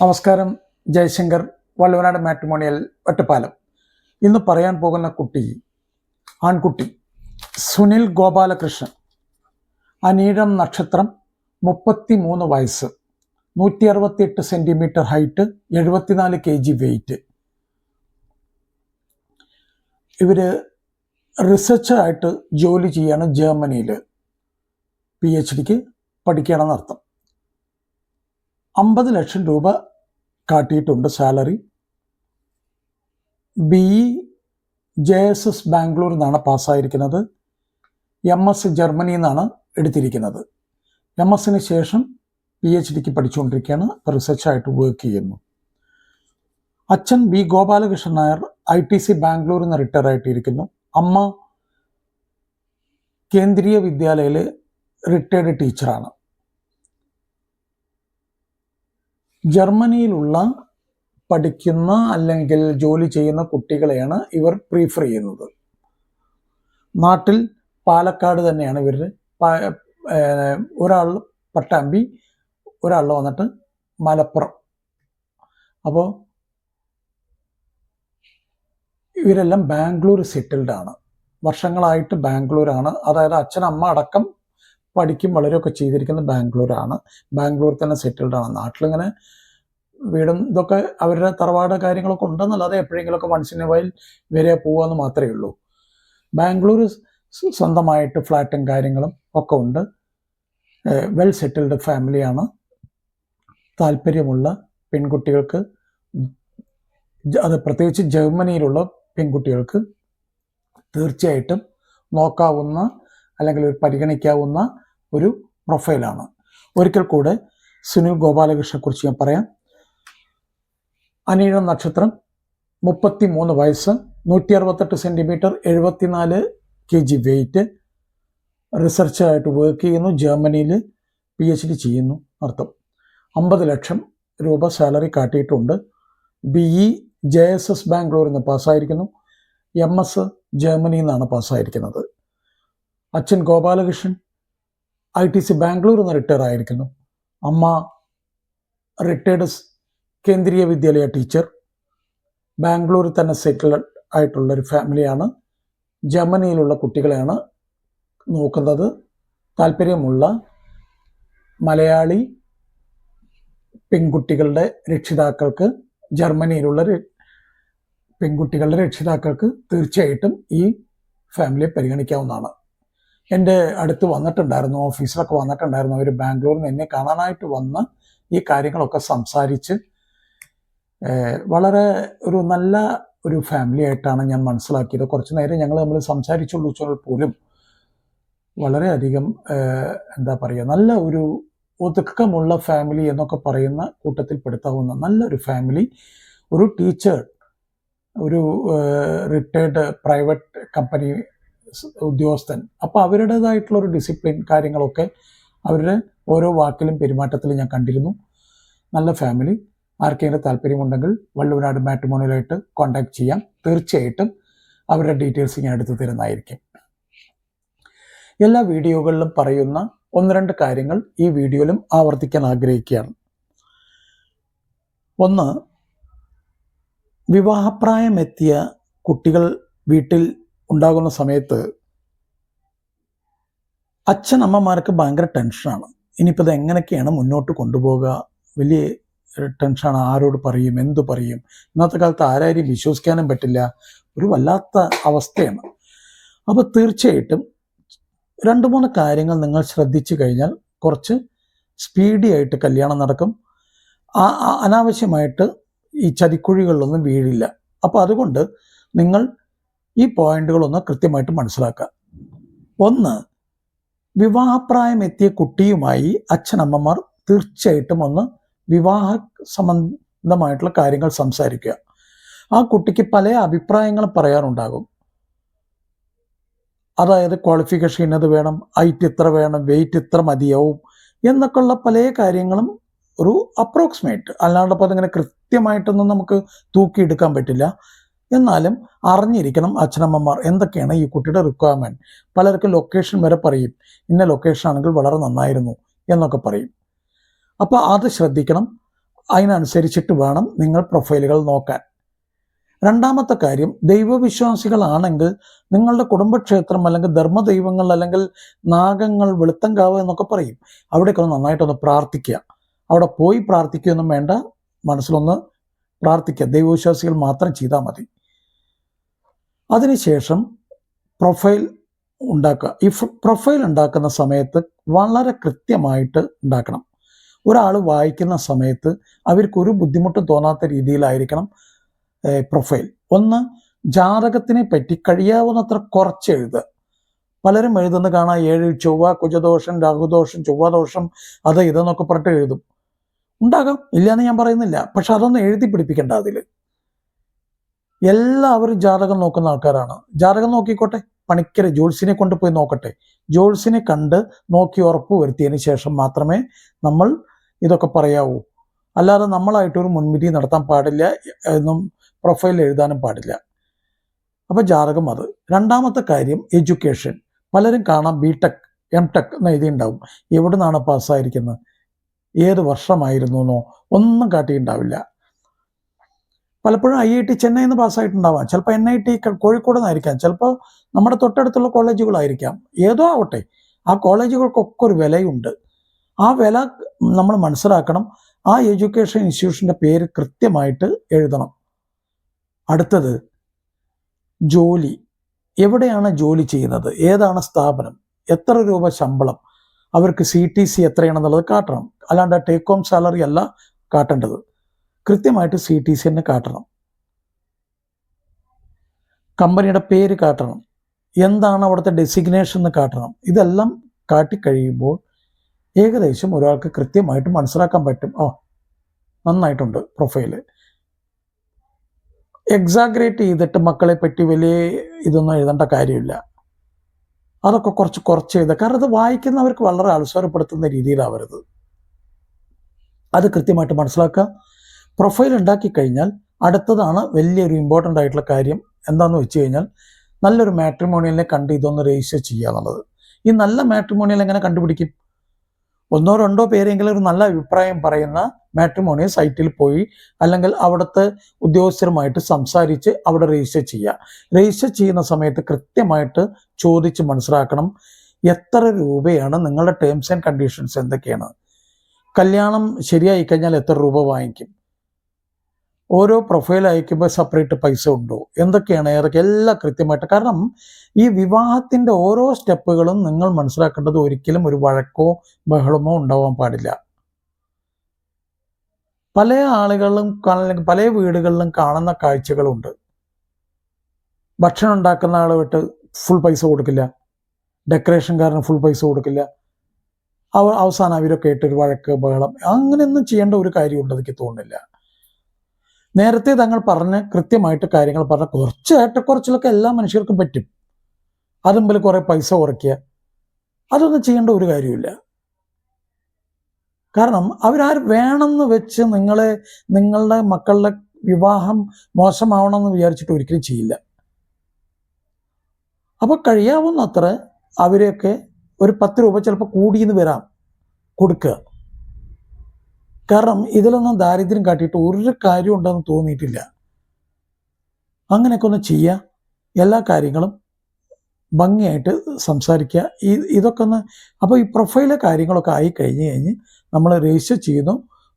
നമസ്കാരം. ജയശങ്കർ, വള്ളുവനാട് മാട്രിമോണിയൽ, ഒറ്റപ്പാലം. ഇന്ന് പറയാൻ പോകുന്ന ആൺകുട്ടി സുനിൽ ഗോപാലകൃഷ്ണൻ. അനീഴം നക്ഷത്രം, 33 വയസ്സ്, 168 സെൻറ്റിമീറ്റർ ഹൈറ്റ്, 74 kg വെയിറ്റ്. ഇവർ റിസർച്ചറായിട്ട് ജോലി ചെയ്യാണ് ജർമ്മനിയിൽ. PhDക്ക് പഠിക്കുകയാണെന്നർത്ഥം. 50 ലക്ഷം രൂപ കാട്ടിയിട്ടുണ്ട് സാലറി. BE JSS ബാംഗ്ലൂർ നിന്നാണ് പാസ്സായിരിക്കുന്നത്. MS ജർമ്മനിയിൽ നിന്നാണ് എടുത്തിരിക്കുന്നത്. MS ശേഷം PhDക്ക് പഠിച്ചുകൊണ്ടിരിക്കുകയാണ്. റിസർച്ചായിട്ട് വർക്ക് ചെയ്യുന്നു. അച്ഛൻ B ഗോപാലകൃഷ്ണൻ നായർ ITC ബാംഗ്ലൂരിൽ നിന്ന് റിട്ടയർ ആയിട്ടിരിക്കുന്നു. അമ്മ കേന്ദ്രീയ വിദ്യാലയയിൽ റിട്ടയർഡ് ടീച്ചറാണ്. ജർമ്മനിയിലുള്ള പഠിക്കുന്ന അല്ലെങ്കിൽ ജോലി ചെയ്യുന്ന കുട്ടികളെയാണ് ഇവർ പ്രീഫർ ചെയ്യുന്നത്. നാട്ടിൽ പാലക്കാട് തന്നെയാണ് ഇവർ. ഒരാൾ പട്ടാമ്പി, ഒരാൾ വന്നിട്ട് മലപ്പുറം. അപ്പോൾ ഇവരെല്ലാം ബാംഗ്ലൂർ സെറ്റിൽഡാണ്. വർഷങ്ങളായിട്ട് ബാംഗ്ലൂരാണ്. അതായത് അച്ഛനമ്മ അടക്കം പഠിക്കും വളരെയൊക്കെ ചെയ്തിരിക്കുന്നത് ബാംഗ്ലൂരാണ്. ബാംഗ്ലൂർ തന്നെ സെറ്റിൽഡാണ്. നാട്ടിലിങ്ങനെ വീടും ഇതൊക്കെ അവരുടെ തറവാട് കാര്യങ്ങളൊക്കെ ഉണ്ടെന്നല്ലാതെ എപ്പോഴെങ്കിലുമൊക്കെ വൺസ് ഇൻ എ വൈൽ വരെ പോകാമെന്ന് മാത്രമേ ഉള്ളൂ. ബാംഗ്ലൂർ സ്വന്തമായിട്ട് ഫ്ലാറ്റും കാര്യങ്ങളും ഒക്കെ ഉണ്ട്. വെൽ സെറ്റിൽഡ് ഫാമിലിയാണ്. താല്പര്യമുള്ള പെൺകുട്ടികൾക്ക്, അത് പ്രത്യേകിച്ച് ജർമ്മനിയിലുള്ള പെൺകുട്ടികൾക്ക് തീർച്ചയായിട്ടും നോക്കാവുന്ന അല്ലെങ്കിൽ പരിഗണിക്കാവുന്ന ഒരു പ്രൊഫൈലാണ്. ഒരിക്കൽ കൂടെ സുനിൽ ഗോപാലകൃഷ്ണനെക്കുറിച്ച് ഞാൻ പറയാം. അനീഴം നക്ഷത്രം, 33 വയസ്സ്, 168 സെൻറ്റിമീറ്റർ, 74 kg വെയിറ്റ്. റിസർച്ചായിട്ട് വർക്ക് ചെയ്യുന്നു. ജർമ്മനിയിൽ PhD ചെയ്യുന്നു അർത്ഥം. 50 ലക്ഷം രൂപ സാലറി കാട്ടിയിട്ടുണ്ട്. BE JSS ബാംഗ്ലൂരിൽ നിന്ന് പാസ്സായിരിക്കുന്നു. MS ജർമ്മനിയിൽ നിന്നാണ് പാസ്സായിരിക്കുന്നത്. അച്ഛൻ ഗോപാലകൃഷ്ണൻ ITC ബാംഗ്ലൂരിൽ നിന്ന് റിട്ടയർ ആയിരിക്കുന്നു. അമ്മ റിട്ടയർഡ് കേന്ദ്രീയ വിദ്യാലയ ടീച്ചർ. ബാംഗ്ലൂരിൽ തന്നെ സെറ്റിൽഡ് ആയിട്ടുള്ളൊരു ഫാമിലിയാണ്. ജർമ്മനിയിലുള്ള കുട്ടികളെയാണ് നോക്കുന്നത്. താല്പര്യമുള്ള മലയാളി പെൺകുട്ടികളുടെ രക്ഷിതാക്കൾക്ക്, ജർമ്മനിയിലുള്ള പെൺകുട്ടികളുടെ രക്ഷിതാക്കൾക്ക് തീർച്ചയായിട്ടും ഈ ഫാമിലിയെ പരിഗണിക്കാവുന്നതാണ്. എൻ്റെ അടുത്ത് വന്നിട്ടുണ്ടായിരുന്നു, ഓഫീസിലൊക്കെ വന്നിട്ടുണ്ടായിരുന്നു. അവർ ബാംഗ്ലൂരിൽ നിന്ന് എന്നെ കാണാനായിട്ട് വന്ന് ഈ കാര്യങ്ങളൊക്കെ സംസാരിച്ച് വളരെ ഒരു നല്ല ഒരു ഫാമിലി ആയിട്ടാണ് ഞാൻ മനസ്സിലാക്കിയത്. കുറച്ച് നേരം ഞങ്ങൾ തമ്മിൽ സംസാരിച്ചുള്ളൂ പോലും വളരെയധികം എന്താ പറയുക, നല്ല ഒരു ഒതുക്കമുള്ള ഫാമിലി എന്നൊക്കെ പറയുന്ന കൂട്ടത്തിൽ പെടുത്താവുന്ന നല്ലൊരു ഫാമിലി. ഒരു ടീച്ചർ, ഒരു റിട്ടയർഡ് പ്രൈവറ്റ് കമ്പനി ഉദ്യോഗസ്ഥൻ. അപ്പോൾ അവരുടേതായിട്ടുള്ളൊരു ഡിസിപ്ലിൻ കാര്യങ്ങളൊക്കെ അവരുടെ ഓരോ വാക്കിലും പെരുമാറ്റത്തിലും ഞാൻ കണ്ടിരുന്നു. നല്ല ഫാമിലി. ആർക്കെങ്കിലും താല്പര്യമുണ്ടെങ്കിൽ വള്ളുവനാട് മാട്രിമോണിയലായിട്ട് കോൺടാക്ട് ചെയ്യാം. തീർച്ചയായിട്ടും അവരുടെ ഡീറ്റെയിൽസ് ഞാൻ എടുത്തു തരുന്നതായിരിക്കും. എല്ലാ വീഡിയോകളിലും പറയുന്ന 1-2 കാര്യങ്ങൾ ഈ വീഡിയോയിലും ആവർത്തിക്കാൻ ആഗ്രഹിക്കുകയാണ്. ഒന്ന്, വിവാഹപ്രായമെത്തിയ കുട്ടികൾ വീട്ടിൽ ഉണ്ടാകുന്ന സമയത്ത് അച്ഛനമ്മമാർക്ക് ഭയങ്കര ടെൻഷനാണ്. ഇനിയിപ്പോൾ ഇത് എങ്ങനെയൊക്കെയാണ് മുന്നോട്ട് കൊണ്ടുപോകുക, വലിയ ടെൻഷനാണ്. ആരോട് പറയും, എന്തു പറയും? ഇന്നത്തെ കാലത്ത് ആരാരും വിശ്വസിക്കാനും പറ്റില്ല. ഒരു വല്ലാത്ത അവസ്ഥയാണ്. അപ്പോൾ തീർച്ചയായിട്ടും 2-3 കാര്യങ്ങൾ നിങ്ങൾ ശ്രദ്ധിച്ചു കഴിഞ്ഞാൽ കുറച്ച് സ്പീഡി ആയിട്ട് കല്യാണം നടക്കും. അനാവശ്യമായിട്ട് ഈ ചതിക്കുഴികളിലൊന്നും വീഴില്ല. അപ്പോൾ അതുകൊണ്ട് നിങ്ങൾ ഈ പോയിന്റുകളൊന്ന് കൃത്യമായിട്ട് മനസ്സിലാക്കുക. ഒന്ന്, വിവാഹപ്രായം എത്തിയ കുട്ടിയുമായി അച്ഛനമ്മമാർ തീർച്ചയായിട്ടും ഒന്ന് വിവാഹ സംബന്ധമായിട്ടുള്ള കാര്യങ്ങൾ സംസാരിക്കുക. ആ കുട്ടിക്ക് പല അഭിപ്രായങ്ങളും പറയാറുണ്ടാകും. അതായത് ക്വാളിഫിക്കേഷൻ ഇന്നത് വേണം, ഹൈറ്റ് ഇത്ര വേണം, വെയിറ്റ് ഇത്ര മതിയാവും എന്നൊക്കെയുള്ള പല കാര്യങ്ങളും ഒരു അപ്രോക്സിമേറ്റ്, അല്ലാണ്ടപ്പോൾ അതിങ്ങനെ കൃത്യമായിട്ടൊന്നും നമുക്ക് തൂക്കിയെടുക്കാൻ പറ്റില്ല. എന്നാലും അറിഞ്ഞിരിക്കണം അച്ഛനമ്മമാർ എന്തൊക്കെയാണ് ഈ കുട്ടിയുടെ റിക്വയർമെൻറ്റ്. പലർക്കും ലൊക്കേഷൻ വരെ പറയും, ഇന്ന ലൊക്കേഷൻ ആണെങ്കിൽ വളരെ നന്നായിരുന്നു എന്നൊക്കെ പറയും. അപ്പോൾ അത് ശ്രദ്ധിക്കണം. അതിനനുസരിച്ചിട്ട് വേണം നിങ്ങൾ പ്രൊഫൈലുകൾ നോക്കാൻ. രണ്ടാമത്തെ കാര്യം, ദൈവവിശ്വാസികളാണെങ്കിൽ നിങ്ങളുടെ കുടുംബക്ഷേത്രം അല്ലെങ്കിൽ ധർമ്മദൈവങ്ങൾ അല്ലെങ്കിൽ നാഗങ്ങൾ, വെളുത്തങ്കാവ് എന്നൊക്കെ പറയും, അവിടെയൊക്കെ ഒന്ന് നന്നായിട്ടൊന്ന് പ്രാർത്ഥിക്കുക. അവിടെ പോയി പ്രാർത്ഥിക്കുകയൊന്നും വേണ്ട, മനസ്സിലൊന്ന് പ്രാർത്ഥിക്കുക. ദൈവവിശ്വാസികൾ മാത്രം ചെയ്താൽ മതി. അതിനുശേഷം പ്രൊഫൈൽ ഉണ്ടാക്കുക. ഈ പ്രൊഫൈൽ ഉണ്ടാക്കുന്ന സമയത്ത് വളരെ കൃത്യമായിട്ട് ഉണ്ടാക്കണം. ഒരാൾ വായിക്കുന്ന സമയത്ത് അവർക്കൊരു ബുദ്ധിമുട്ടും തോന്നാത്ത രീതിയിലായിരിക്കണം പ്രൊഫൈൽ. ഒന്ന്, ജാതകത്തിനെ പറ്റി കഴിയാവുന്നത്ര കുറച്ച് എഴുതുക. പലരും എഴുതുന്ന കാണാം 7 ചൊവ്വ, കുജദോഷം, രാഹുദോഷം, ചൊവ്വാദോഷം, അത് ഇതെന്നൊക്കെ പറഞ്ഞിട്ട് എഴുതും. ഉണ്ടാകാം, ഇല്ലയെന്ന് ഞാൻ പറയുന്നില്ല, പക്ഷെ അതൊന്നും എഴുതി പിടിപ്പിക്കേണ്ട. അതിൽ എല്ലാവരും ജാതകം നോക്കുന്ന ആൾക്കാരാണ്. ജാതകം നോക്കിക്കോട്ടെ, പണിക്കരെ ജോത്സ്യനെ കൊണ്ട് പോയി നോക്കട്ടെ. ജോത്സ്യനെ കണ്ട് നോക്കി ഉറപ്പ് വരുത്തിയതിന് ശേഷം മാത്രമേ നമ്മൾ ഇതൊക്കെ പറയാവൂ. അല്ലാതെ നമ്മളായിട്ടൊരു മുൻവിധി നടത്താൻ പാടില്ല എന്നും പ്രൊഫൈൽ എഴുതാനും പാടില്ല. അപ്പോൾ ജാതകം അത്. രണ്ടാമത്തെ കാര്യം, എഡ്യൂക്കേഷൻ. പലരും കാണാം BTech MTech എന്ന് എഴുതിയിട്ടുണ്ടാവും. എവിടെ നിന്നാണ് പാസ്സായിരിക്കുന്നത്, ഏത് വർഷമായിരുന്നു എന്നോ ഒന്നും കാട്ടിയിട്ടുണ്ടാവില്ല. പലപ്പോഴും IIT ചെന്നൈയിൽ നിന്ന് പാസ്സായിട്ടുണ്ടാവാം, ചിലപ്പോൾ NIT കോഴിക്കോട് നിന്നായിരിക്കാം, ചിലപ്പോൾ നമ്മുടെ തൊട്ടടുത്തുള്ള കോളേജുകളായിരിക്കാം. ഏതോ ആവട്ടെ, ആ കോളേജുകൾക്കൊക്കെ ഒരു വിലയുണ്ട്. ആ വില നമ്മൾ മനസ്സിലാക്കണം. ആ എഡ്യൂക്കേഷൻ ഇൻസ്റ്റിറ്റ്യൂഷൻ്റെ പേര് കൃത്യമായിട്ട് എഴുതണം. അടുത്തത്, ജോലി. എവിടെയാണ് ജോലി ചെയ്യുന്നത്, ഏതാണ് സ്ഥാപനം, എത്ര രൂപ ശമ്പളം, അവർക്ക് CTC എത്രയാണെന്നുള്ളത് കാട്ടണം. അല്ലാണ്ട് ടേക്ക് ഹോം സാലറി അല്ല കാട്ടേണ്ടത്, കൃത്യമായിട്ട് CTC തന്നെ കാട്ടണം. കമ്പനിയുടെ പേര് കാട്ടണം, എന്താണ് അവിടുത്തെ ഡെസിഗ്നേഷൻ എന്ന് കാട്ടണം. ഇതെല്ലാം കാട്ടിക്കഴിയുമ്പോൾ ഏകദേശം ഒരാൾക്ക് കൃത്യമായിട്ട് മനസ്സിലാക്കാൻ പറ്റും, നന്നായിട്ടുണ്ട് പ്രൊഫൈല്. എക്സാഗ്രേറ്റ് ചെയ്തിട്ട് മക്കളെ പറ്റി വലിയ ഇതൊന്നും എഴുതേണ്ട കാര്യമില്ല. അതൊക്കെ കുറച്ച് എഴുതുക. കാരണം അത് വായിക്കുന്നവർക്ക് വളരെ അത്സരപ്പെടുത്തുന്ന രീതിയിലാവരുത്. അത് കൃത്യമായിട്ട് മനസ്സിലാക്കുക. പ്രൊഫൈൽ ഉണ്ടാക്കി കഴിഞ്ഞാൽ അടുത്തതാണ് വലിയൊരു ഇമ്പോർട്ടൻ്റ് ആയിട്ടുള്ള കാര്യം. എന്താണെന്ന് വെച്ച് കഴിഞ്ഞാൽ, നല്ലൊരു മാട്രിമോണിയലിനെ കണ്ട് ഇതൊന്ന് രജിസ്റ്റർ ചെയ്യുക എന്നുള്ളത്. ഈ നല്ല മാട്രിമോണിയൽ എങ്ങനെ കണ്ടുപിടിക്കും? 1-2 പേരെങ്കിലും ഒരു നല്ല അഭിപ്രായം പറയുന്ന മാട്രിമോണിയൽ സൈറ്റിൽ പോയി അല്ലെങ്കിൽ അവിടുത്തെ ഉദ്യോഗസ്ഥരുമായിട്ട് സംസാരിച്ച് അവിടെ രജിസ്റ്റർ ചെയ്യുക. രജിസ്റ്റർ ചെയ്യുന്ന സമയത്ത് കൃത്യമായിട്ട് ചോദിച്ച് മനസ്സിലാക്കണം, എത്ര രൂപയാണ് നിങ്ങളുടെ ടേംസ് ആൻഡ് കണ്ടീഷൻസ് എന്തൊക്കെയാണ്, കല്യാണം ശരിയായി കഴിഞ്ഞാൽ എത്ര രൂപ വാങ്ങിക്കും, ഓരോ പ്രൊഫൈൽ അയക്കുമ്പോൾ സെപ്പറേറ്റ് പൈസ ഉണ്ടോ, എന്തൊക്കെയാണ് ഏതൊക്കെ, എല്ലാം കൃത്യമായിട്ട്. കാരണം ഈ വിവാഹത്തിൻ്റെ ഓരോ സ്റ്റെപ്പുകളും നിങ്ങൾ മനസ്സിലാക്കേണ്ടത് ഒരിക്കലും ഒരു വഴക്കോ ബഹളമോ ഉണ്ടാവാൻ പാടില്ല. പല ആളുകളും പല വീടുകളിലും കാണുന്ന കാഴ്ചകളുണ്ട്. ഭക്ഷണം ഉണ്ടാക്കുന്ന ആൾ വിട്ട് ഫുൾ പൈസ കൊടുക്കില്ല, ഡെക്കറേഷൻകാരന് ഫുൾ പൈസ കൊടുക്കില്ല, അവസാനം അവരൊക്കെ ആയിട്ടൊരു വഴക്ക് ബഹളം. അങ്ങനെയൊന്നും ചെയ്യേണ്ട ഒരു കാര്യമുണ്ട് എനിക്ക് തോന്നുന്നില്ല. നേരത്തെ തങ്ങൾ പറഞ്ഞ് കൃത്യമായിട്ട് കാര്യങ്ങൾ പറഞ്ഞ കുറച്ച് ഏറ്റക്കുറച്ചിലൊക്കെ എല്ലാ മനുഷ്യർക്കും പറ്റും. അതുമ്പിൽ കുറേ പൈസ കുറയ്ക്കുക, അതൊന്നും ചെയ്യേണ്ട ഒരു കാര്യമില്ല. കാരണം അവരാരും വേണമെന്ന് വെച്ച് നിങ്ങളുടെ മക്കളുടെ വിവാഹം മോശമാവണമെന്ന് വിചാരിച്ചിട്ട് ഒരിക്കലും ചെയ്യില്ല. അപ്പോൾ കഴിയാവുന്നത്ര അവരെയൊക്കെ ഒരു 10 രൂപ ചിലപ്പോൾ കൂടിയെന്ന് വരാം കൊടുക്കുക. കാരണം ഇതിലൊന്നും ദാരിദ്ര്യം കാട്ടിയിട്ട് ഒരു കാര്യം ഉണ്ടെന്ന് തോന്നിയിട്ടില്ല. അങ്ങനെയൊക്കെ ഒന്ന് ചെയ്യുക. എല്ലാ കാര്യങ്ങളും ഭംഗിയായിട്ട് സംസാരിക്കുക. ഇതൊക്കെ ഒന്ന്. അപ്പോൾ ഈ പ്രൊഫൈലെ കാര്യങ്ങളൊക്കെ ആയി കഴിഞ്ഞ് നമ്മൾ രജിസ്റ്റർ ചെയ്യുന്നു.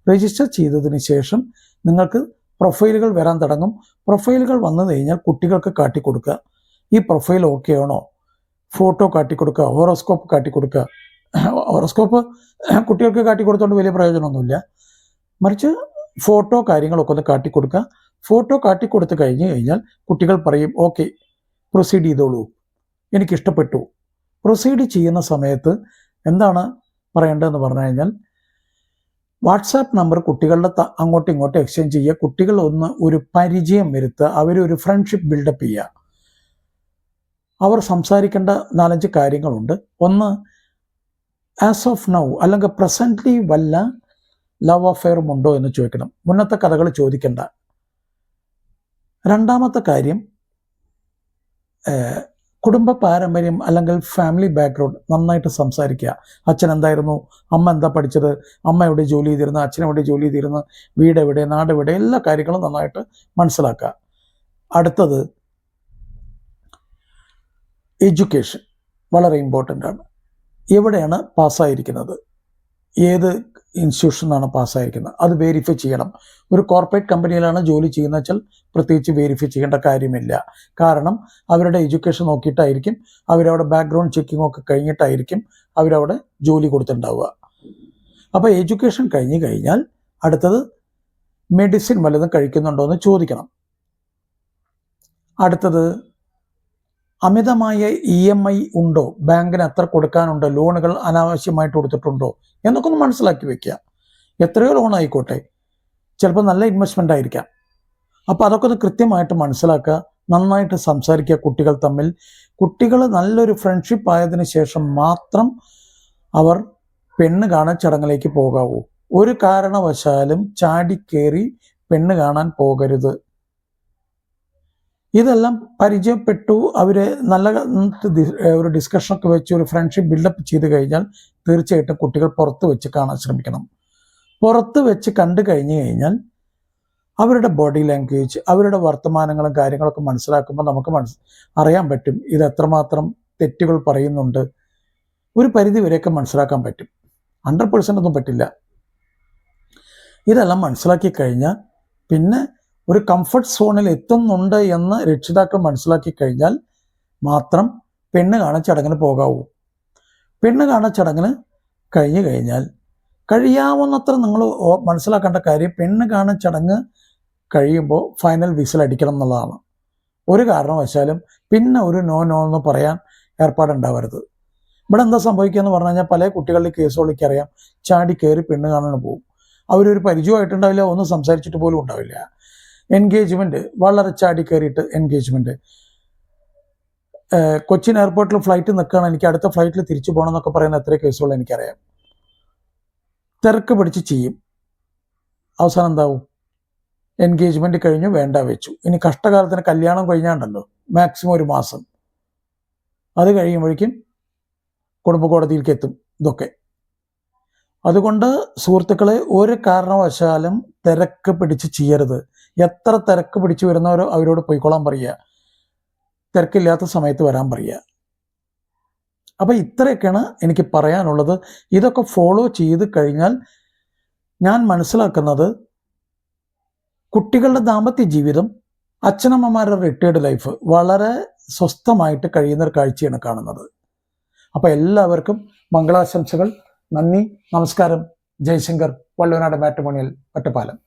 രജിസ്റ്റർ ചെയ്തതിന് ശേഷം നിങ്ങൾക്ക് പ്രൊഫൈലുകൾ വരാൻ തുടങ്ങും. പ്രൊഫൈലുകൾ വന്നു കഴിഞ്ഞാൽ കുട്ടികൾക്ക് കാട്ടിക്കൊടുക്കുക. ഈ പ്രൊഫൈൽ ഓക്കെ ആണോ, ഫോട്ടോ കാട്ടിക്കൊടുക്കുക, ഹോറോസ്കോപ്പ് കാട്ടിക്കൊടുക്കുക. ഹോറോസ്കോപ്പ് കുട്ടികൾക്ക് കാട്ടിക്കൊടുത്തോണ്ട് വലിയ പ്രയോജനമൊന്നുമില്ല. മറിച്ച് ഫോട്ടോ കാര്യങ്ങളൊക്കെ ഒന്ന് കാട്ടിക്കൊടുക്കുക. ഫോട്ടോ കാട്ടിക്കൊടുത്ത് കഴിഞ്ഞാൽ കുട്ടികൾ പറയും, ഓക്കെ പ്രൊസീഡ് ചെയ്തോളൂ, എനിക്കിഷ്ടപ്പെട്ടു. പ്രൊസീഡ് ചെയ്യുന്ന സമയത്ത് എന്താണ് പറയേണ്ടതെന്ന് പറഞ്ഞു കഴിഞ്ഞാൽ, വാട്സാപ്പ് നമ്പർ കുട്ടികളുടെ അങ്ങോട്ടും ഇങ്ങോട്ടും എക്സ്ചേഞ്ച് ചെയ്യുക. കുട്ടികൾ ഒരു പരിചയം വരുത്തുക, അവരൊരു ഫ്രണ്ട്ഷിപ്പ് ബിൽഡപ്പ് ചെയ്യുക. അവർ സംസാരിക്കേണ്ട 4-5 കാര്യങ്ങളുണ്ട്. ഒന്ന്, ആസ് ഓഫ് നൗ അല്ലെങ്കിൽ പ്രസൻ്റ്ലി വല്ല ലവ് അഫെയറും ഉണ്ടോ എന്ന് ചോദിക്കണം. മുന്നത്തെ കഥകൾ ചോദിക്കണ്ട. രണ്ടാമത്തെ കാര്യം, കുടുംബ പാരമ്പര്യം അല്ലെങ്കിൽ ഫാമിലി ബാക്ക്ഗ്രൗണ്ട് നന്നായിട്ട് സംസാരിക്കുക. അച്ഛൻ എന്തായിരുന്നു, അമ്മ എന്താ പഠിച്ചത്, അമ്മ എവിടെ ജോലി ചെയ്തിരുന്നു, അച്ഛൻ എവിടെ ജോലി ചെയ്തിരുന്നു, വീട് എവിടെ, നാട് എവിടെ, എല്ലാ കാര്യങ്ങളും നന്നായിട്ട് മനസ്സിലാക്കുക. അടുത്തത് എഡ്യൂക്കേഷൻ വളരെ ഇമ്പോർട്ടൻ്റ് ആണ്. എവിടെയാണ് പാസ്സായിരിക്കുന്നത്, ഏത് ഇൻസ്റ്റിറ്റ്യൂഷനാണ് പാസ്സായിരിക്കുന്നത്, അത് വെരിഫൈ ചെയ്യണം. ഒരു കോർപ്പറേറ്റ് കമ്പനിയിലാണ് ജോലി ചെയ്യുന്നത് വെച്ചാൽ പ്രത്യേകിച്ച് വെരിഫൈ ചെയ്യേണ്ട കാര്യമില്ല. കാരണം അവരുടെ എഡ്യൂക്കേഷൻ നോക്കിയിട്ടായിരിക്കും, അവരവിടെ ബാക്ക്ഗ്രൗണ്ട് ചെക്കിംഗ് ഒക്കെ കഴിഞ്ഞിട്ടായിരിക്കും അവരവിടെ ജോലി കൊടുത്തിട്ടുണ്ടാവുക. അപ്പോൾ എഡ്യൂക്കേഷൻ കഴിഞ്ഞ് കഴിഞ്ഞാൽ അടുത്തത് മെഡിസിൻ വല്ലതും കഴിക്കുന്നുണ്ടോ എന്ന് ചോദിക്കണം. അടുത്തത് അമിതമായ EMI ഉണ്ടോ, ബാങ്കിന് എത്ര കൊടുക്കാനുണ്ടോ, ലോണുകൾ അനാവശ്യമായിട്ട് കൊടുത്തിട്ടുണ്ടോ എന്നൊക്കെ ഒന്ന് മനസ്സിലാക്കി വെക്കുക. എത്രയോ ലോൺ ആയിക്കോട്ടെ, ചിലപ്പോൾ നല്ല ഇൻവെസ്റ്റ്മെൻ്റ് ആയിരിക്കാം. അപ്പോൾ അതൊക്കെ ഒന്ന് കൃത്യമായിട്ട് മനസ്സിലാക്കുക. നന്നായിട്ട് സംസാരിക്കുക കുട്ടികൾ തമ്മിൽ. കുട്ടികൾ നല്ലൊരു ഫ്രണ്ട്ഷിപ്പ് ആയതിനു ശേഷം മാത്രം അവർ പെണ്ണ് കാണാൻ ചടങ്ങിലേക്ക് പോകാവൂ. ഒരു കാരണവശാലും ചാടിക്കേറി പെണ്ണ് കാണാൻ പോകരുത്. ഇതെല്ലാം പരിചയപ്പെട്ടു, അവർ നല്ല ഒരു ഡിസ്കഷനൊക്കെ വെച്ച് ഒരു ഫ്രണ്ട്ഷിപ്പ് ബിൽഡപ്പ് ചെയ്ത് കഴിഞ്ഞാൽ തീർച്ചയായിട്ടും കുട്ടികൾ പുറത്ത് വെച്ച് കാണാൻ ശ്രമിക്കണം. പുറത്ത് വെച്ച് കണ്ടു കഴിഞ്ഞു കഴിഞ്ഞാൽ അവരുടെ ബോഡി ലാംഗ്വേജ്, അവരുടെ വർത്തമാനങ്ങളും കാര്യങ്ങളൊക്കെ മനസ്സിലാക്കുമ്പോൾ നമുക്ക് അറിയാൻ പറ്റും ഇത് എത്രമാത്രം തെറ്റുകൾ പറയുന്നുണ്ട്. ഒരു പരിധി വരെയൊക്കെ മനസ്സിലാക്കാൻ പറ്റും, 100% ഒന്നും പറ്റില്ല. ഇതെല്ലാം മനസ്സിലാക്കി കഴിഞ്ഞാൽ പിന്നെ ഒരു കംഫർട്ട് സോണിൽ എത്തുന്നുണ്ട് എന്ന് രക്ഷിതാക്കൾ മനസ്സിലാക്കി കഴിഞ്ഞാൽ മാത്രം പെണ്ണ് കാണാൻ ചടങ്ങിന് പോകാവൂ. പെണ്ണ് കാണാൻ ചടങ്ങിന് കഴിഞ്ഞു കഴിഞ്ഞാൽ കഴിയാവുന്നത്ര നിങ്ങൾ മനസ്സിലാക്കേണ്ട കാര്യം, പെണ്ണ് കാണാൻ ചടങ്ങ് കഴിയുമ്പോൾ ഫൈനൽ വിസിൽ അടിക്കണം എന്നുള്ളതാണ്. ഒരു കാരണവശാലും പിന്നെ ഒരു നോ എന്ന് പറയാൻ ഏർപ്പാടുണ്ടാവരുത്. ഇവിടെ എന്താ സംഭവിക്കുക എന്ന് പറഞ്ഞു കഴിഞ്ഞാൽ, പല കുട്ടികളുടെ കേസുകളിലേക്ക് അറിയാം, ചാടി കയറി പെണ്ണ് കാണാൻ പോകും. അവരൊരു പരിചയമായിട്ടുണ്ടാവില്ല, ഒന്നും സംസാരിച്ചിട്ട് പോലും ഉണ്ടാവില്ല. എൻഗേജ്മെൻറ്റ് വളരെ ചാടി കയറിയിട്ട് എൻഗേജ്മെൻറ്റ്. കൊച്ചിൻ എയർപോർട്ടിൽ ഫ്ലൈറ്റ് നിൽക്കുകയാണ്, എനിക്ക് അടുത്ത ഫ്ലൈറ്റിൽ തിരിച്ചു പോകണം എന്നൊക്കെ പറയുന്ന എത്ര കേസുകൾ എനിക്കറിയാം. തിരക്ക് പിടിച്ച് ചെയ്യും, അവസാനം എന്താവും, എൻഗേജ്മെൻറ്റ് കഴിഞ്ഞു, വേണ്ട വെച്ചു. ഇനി കഷ്ടകാലത്തിന് കല്യാണം കഴിഞ്ഞാണ്ടല്ലോ മാക്സിമം 1 മാസം, അത് കഴിയുമ്പോഴേക്കും കുടുംബ കോടതിയിലേക്ക് എത്തും ഇതൊക്കെ. അതുകൊണ്ട് സുഹൃത്തുക്കളെ, ഒരു കാരണവശാലും തിരക്ക് പിടിച്ച് ചെയ്യരുത്. എത്ര തിരക്ക് പിടിച്ച് വരുന്നവരോ അവരോട് പോയിക്കൊള്ളാൻ പറയുക, തിരക്കില്ലാത്ത സമയത്ത് വരാൻ പറയുക. അപ്പോൾ ഇത്രയൊക്കെയാണ് എനിക്ക് പറയാനുള്ളത്. ഇതൊക്കെ ഫോളോ ചെയ്ത് കഴിഞ്ഞാൽ ഞാൻ മനസ്സിലാക്കുന്നത് കുട്ടികളുടെ ദാമ്പത്യ ജീവിതം, അച്ഛനമ്മമാരുടെ റിട്ടയർഡ് ലൈഫ് വളരെ സ്വസ്ഥമായിട്ട് കഴിയുന്നൊരു കാഴ്ചയാണ് കാണുന്നത്. അപ്പോൾ എല്ലാവർക്കും മംഗളാശംസകൾ. നന്ദി, നമസ്കാരം. ജയശങ്കർ, വള്ളുവനാട് മാട്രിമോണിയൽ, ഒറ്റപ്പാലം.